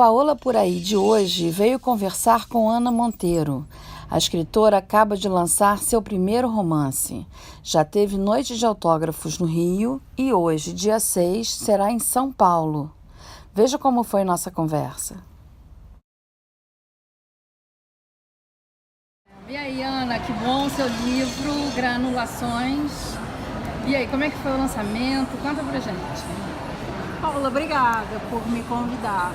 Paola Por Aí de hoje veio conversar com Ana Monteiro. A escritora acaba de lançar seu primeiro romance. Já teve noite de autógrafos no Rio e hoje, dia 6, será em São Paulo. Veja como foi nossa conversa. E aí, Ana, que bom seu livro, Granulações. E aí, como é que foi o lançamento? Conta pra gente. Paula, obrigada por me convidar.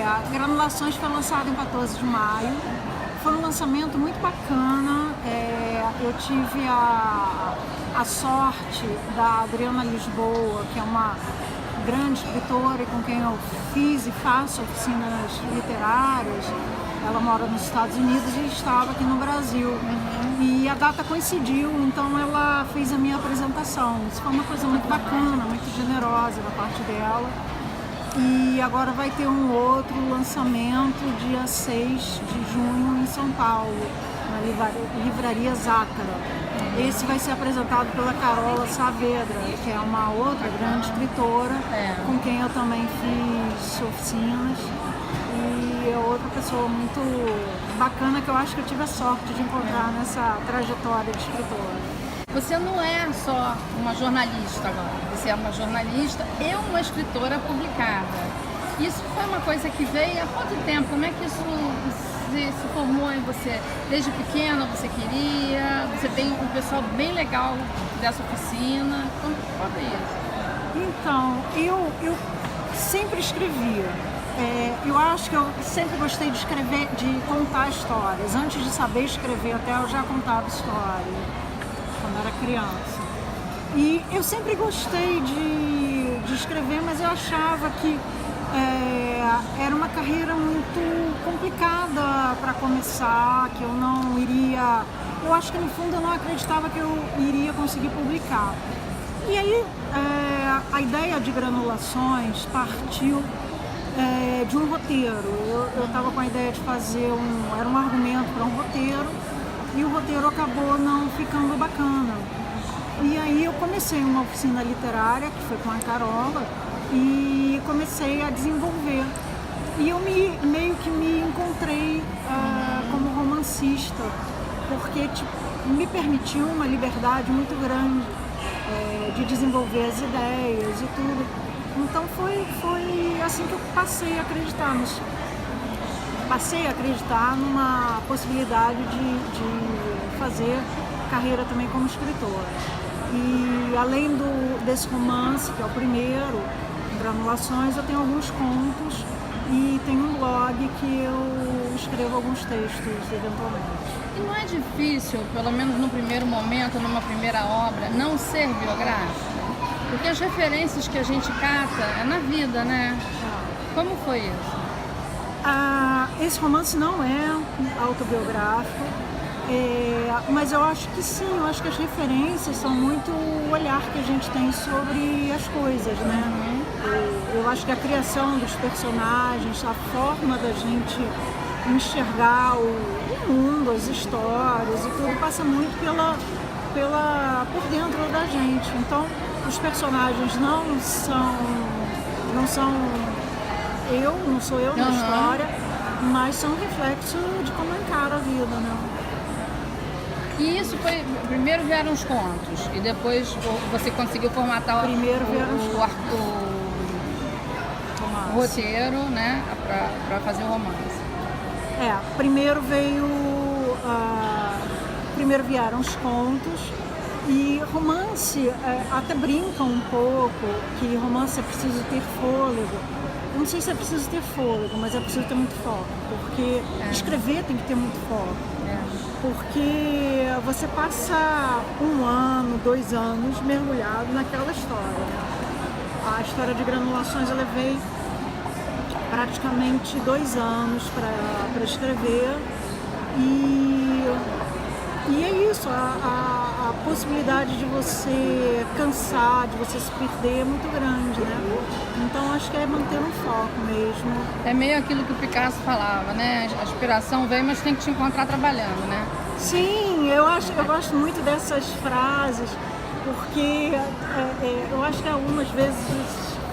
A Granulações foi lançado em 14 de maio. Foi um lançamento muito bacana. Eu tive a sorte da Adriana Lisboa, que é uma grande escritora com quem eu fiz e faço oficinas literárias. Ela mora nos Estados Unidos e estava aqui no Brasil. E a data coincidiu, então ela fez a minha apresentação. Isso foi uma coisa muito bacana, muito generosa da parte dela. E agora vai ter um outro lançamento dia 6 de junho em São Paulo, na Livraria Zácara. Esse vai ser apresentado pela Carola Saavedra, que é uma outra grande escritora, com quem eu também fiz oficinas. E é outra pessoa muito bacana que eu acho que eu tive a sorte de encontrar nessa trajetória de escritora. Você não é só uma jornalista agora, você é uma jornalista e uma escritora publicada. Isso foi uma coisa que veio há quanto tempo? Como é que isso se formou em você? Desde pequena você queria? Você tem um pessoal bem legal dessa oficina? Conta isso. Então, eu sempre escrevia. Eu acho que eu sempre gostei de escrever, de contar histórias. Antes de saber escrever até eu já contava história, quando era criança. E eu sempre gostei de escrever, mas eu achava que era uma carreira muito complicada para começar, que eu não iria... Eu acho que no fundo eu não acreditava que eu iria conseguir publicar. E aí a ideia de Granulações partiu de um roteiro. Eu estava com a ideia de fazer era um argumento para um roteiro e o roteiro acabou não ficando bacana. E aí eu comecei uma oficina literária, que foi com a Carola, e comecei a desenvolver. E eu meio que me encontrei como romancista, porque me permitiu uma liberdade muito grande de desenvolver as ideias e tudo. Então foi assim que eu passei a acreditar numa possibilidade de fazer carreira também como escritora. E além desse romance, que é o primeiro, Granulações, eu tenho alguns contos e tenho um blog que eu escrevo alguns textos eventualmente. E não é difícil, pelo menos no primeiro momento, numa primeira obra, não ser biográfico? Porque as referências que a gente cata é na vida, né? Como foi isso? Esse romance não é autobiográfico, mas eu acho que sim, eu acho que as referências são muito o olhar que a gente tem sobre as coisas, né? Eu acho que a criação dos personagens, a forma da gente enxergar o mundo, as histórias e tudo passa muito por dentro da gente. Então, os personagens não sou eu na história, mas são um reflexo de como eu encaro a vida, né? E isso foi... Primeiro vieram os contos e depois você conseguiu formatar o roteiro, né? Para fazer o romance. Primeiro vieram os contos. E romance, até brinca um pouco que romance é preciso ter fôlego. Eu não sei se é preciso ter fôlego, mas é preciso ter muito foco, porque escrever tem que ter muito foco. Porque você passa 1 ano, 2 anos mergulhado naquela história. A história de Granulações eu levei praticamente 2 anos para escrever e é isso, a possibilidade de você cansar, de você se perder é muito grande, né? Então acho que é manter um foco mesmo. É meio aquilo que o Picasso falava, né? A inspiração vem, mas tem que te encontrar trabalhando, né? Sim, eu gosto muito dessas frases, porque eu acho que algumas vezes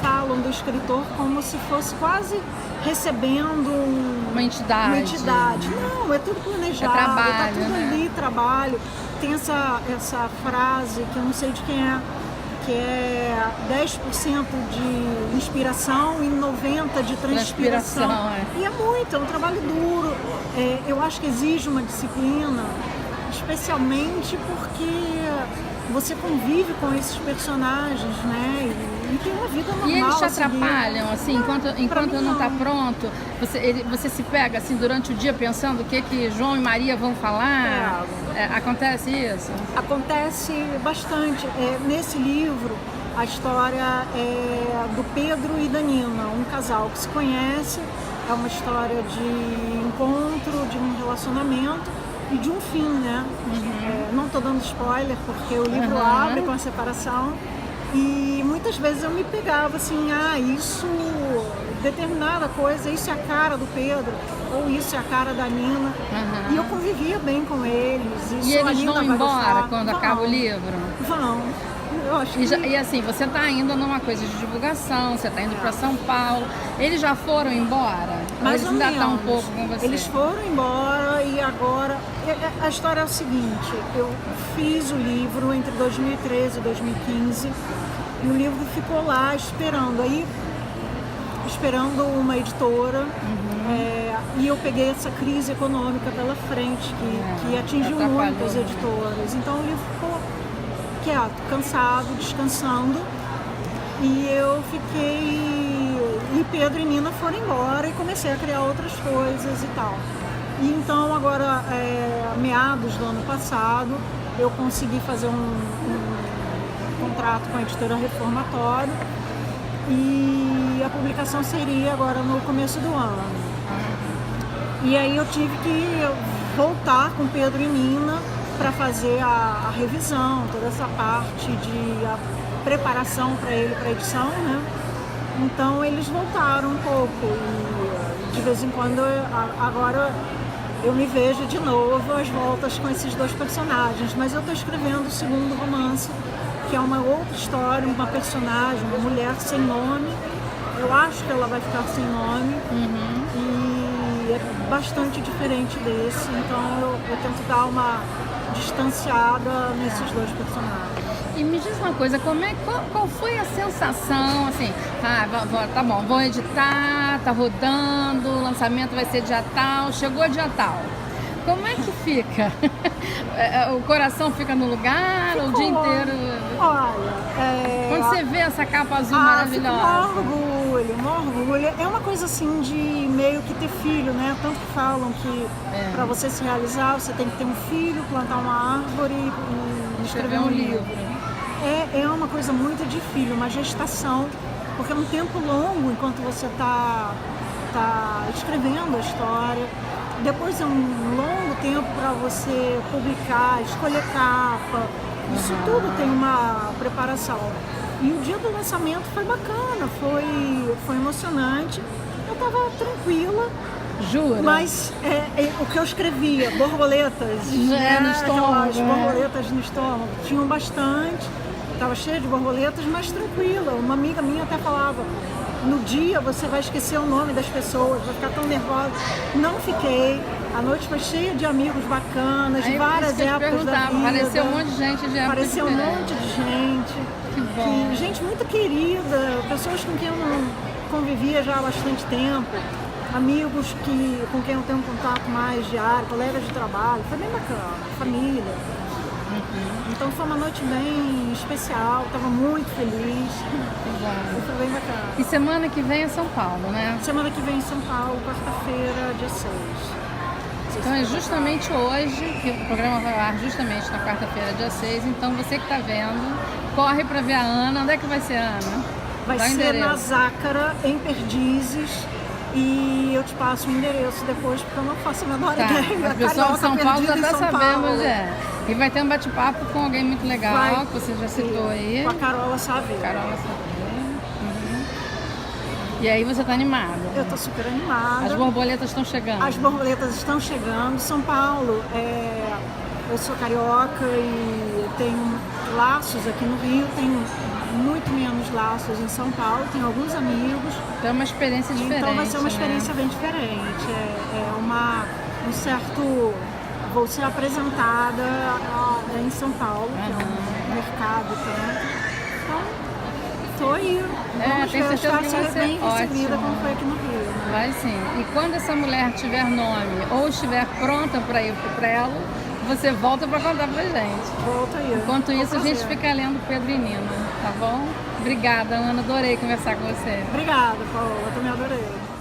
falam do escritor como se fosse quase recebendo Uma entidade. Não, é tudo planejado, É trabalho, tá tudo né? ali, trabalho. Tem essa frase que eu não sei de quem é, que é 10% de inspiração e 90% de transpiração. É. E é muito, é um trabalho duro. Eu acho que exige uma disciplina, especialmente porque você convive com esses personagens, né? E tem uma vida normal. E eles te a seguir. atrapalham, assim, enquanto mim não está não. pronto? Você se pega, assim, durante o dia pensando o que João e Maria vão falar? Acontece isso? Acontece bastante. Nesse livro, a história é do Pedro e da Nina, um casal que se conhece. É uma história de encontro, de um relacionamento e de um fim, né? Não estou dando spoiler, porque o livro abre com a separação. E muitas vezes eu me pegava assim, isso, determinada coisa, isso é a cara do Pedro, ou isso é a cara da Nina. E eu convivia bem com eles. E eles vão embora quando acaba o livro? Vão. Eu acho que... E assim, você está indo numa coisa de divulgação, você está indo para São Paulo. Eles já foram embora? Mais eles ou ainda menos. estão um pouco com você? Eles foram embora e agora... A história é o seguinte, eu fiz o livro entre 2013 e 2015 e o livro ficou lá esperando uma editora. E eu peguei essa crise econômica pela frente que atingiu muitas editoras. Então o livro ficou quieto, cansado, descansando, e eu fiquei... E Pedro e Nina foram embora e comecei a criar outras coisas e tal. E então agora, meados do ano passado, eu consegui fazer um contrato com a editora Reformatório e a publicação seria agora no começo do ano. E aí eu tive que voltar com Pedro e Nina para fazer a revisão, toda essa parte de preparação para ele, para a edição, né? Então eles voltaram um pouco e de vez em quando agora eu me vejo de novo às voltas com esses dois personagens, mas eu estou escrevendo o segundo romance, que é uma outra história, uma personagem, uma mulher sem nome. Eu acho que ela vai ficar sem nome e é bastante diferente desse, então eu tento dar uma distanciada nesses dois personagens. E me diz uma coisa, qual foi a sensação, assim, tá bom, vou editar, tá rodando, o lançamento vai ser dia tal, chegou dia tal. Como é que fica? O coração fica no lugar o dia inteiro? Olha, quando você vê essa capa azul maravilhosa? Um orgulho. É uma coisa assim de meio que ter filho, né? Tanto que falam que para você se realizar, você tem que ter um filho, plantar uma árvore e escrever um livro. É uma coisa muito de filho, uma gestação, porque é um tempo longo enquanto você tá escrevendo a história. Depois é um longo tempo para você publicar, escolher capa. Isso tudo tem uma preparação. E o dia do lançamento foi bacana, foi emocionante. Eu estava tranquila. Jura? Mas o que eu escrevia, borboletas, no estômago, borboletas no estômago, tinham bastante. Estava cheia de borboletas, mas tranquila. Uma amiga minha até falava, no dia você vai esquecer o nome das pessoas, vai ficar tão nervosa. Não fiquei. A noite foi cheia de amigos bacanas, de várias épocas da vida. Apareceu um monte de gente de épocas Apareceu um monte de gente. Que bom. Gente muito querida, pessoas com quem eu não convivia já há bastante tempo. Amigos com quem eu tenho um contato mais diário, colegas de trabalho. Foi bem bacana, família. Então foi uma noite bem especial, estava muito feliz. Foi bem bacana. E semana que vem é São Paulo, né? Semana que vem em São Paulo, quarta-feira, dia 6. Então é justamente hoje, que o programa vai ao ar justamente na quarta-feira, dia 6. Então você que está vendo, corre para ver a Ana. Onde é que vai ser a Ana? Vai ser na Zácara, em Perdizes. E eu te passo o endereço depois, porque eu não faço a menor ideia. O pessoal de São Paulo já está sabendo onde é. E vai ter um bate-papo com alguém muito legal, que você já citou aí. Com a Carola Saveiro. E aí você está animada? Eu estou super animada. As borboletas estão chegando? As borboletas estão chegando. São Paulo, eu sou carioca e tenho laços aqui no Rio, tenho muito menos laços em São Paulo, tenho alguns amigos. Então é uma experiência diferente. Então vai ser uma experiência né? bem diferente. Um certo. Vou ser apresentada em São Paulo, que é um mercado tanto. Então, estou aí. Vamos tenho ver, certeza espero que ser vai ser bem recebida ótimo. como foi aqui no Rio. Né? Vai sim. E quando essa mulher tiver nome ou estiver pronta para ir pro prelo, você volta para contar pra gente. Volto aí. Enquanto Vou isso, a gente fazer. fica lendo Pedro e Nina, tá bom? Obrigada, Ana. Adorei conversar com você. Obrigada, Paola. Também adorei.